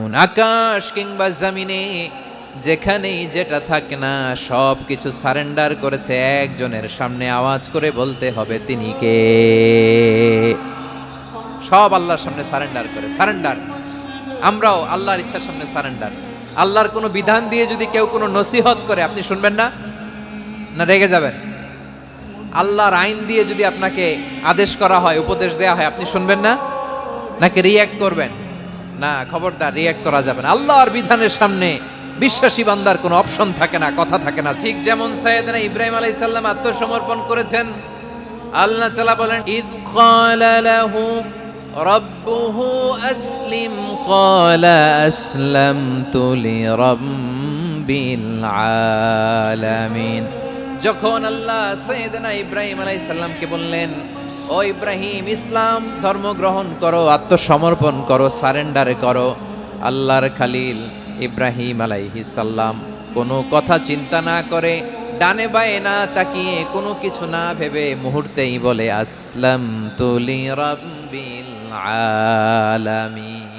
তুসলিমুন। আকাশ কিংবা জমিনে যেখানেই যেটা থাকে না সব কিছু সারেন্ডার করেছে একজনের সামনে, আওয়াজ করে বলতে হবে তিনি কে। সব আল্লাহর সামনে সারেন্ডার করে, সারেন্ডার। আমরাও আল্লাহর ইচ্ছার সামনে সারেন্ডার। আল্লাহর কোনো বিধান দিয়ে যদি কেউ কোনো নসিহত করে আপনি শুনবেন না? না রেগে যাবেন? আল্লাহর আইন দিয়ে যদি আপনাকে আদেশ করা হয়, উপদেশ দেয়া হয়, আপনি শুনবেন না? নাকি রিয়্যাক্ট করবেন? না, খবরদার, রিয়্যাক্ট করা যাবে না। আল্লাহর বিধানের সামনে বিশ্বাসী বান্দার কোনো অপশন থাকে না, কথা থাকে না। ঠিক যেমন সাইয়েদনা ইব্রাহিম আলাইহিস সালাম আত্মসমর্পণ করেছেন। আল্লাহ তাআলা বলেন, ইয ক্বালা লাহু রাব্বুহু আসলিম ক্বালা আসলামতু লিরাব্বিল আলামিন। যখন আল্লাহ সাইয়েদনা ইব্রাহিম আলাইহিস সালামকে বললেন, ও ইব্রাহিম, ইসলাম ধর্ম গ্রহণ করো, আত্মসমর্পণ করো, সারেন্ডার করো, আল্লাহর খালিল ইব্রাহিম আলাইহিস সালাম কোনো কথা চিন্তা না করে, ডানে বায়ে না তাকিয়ে, কোনো কিছু না ভেবে মুহূর্তেই বলে আসলামতু লিরাব্বিল আলামিন।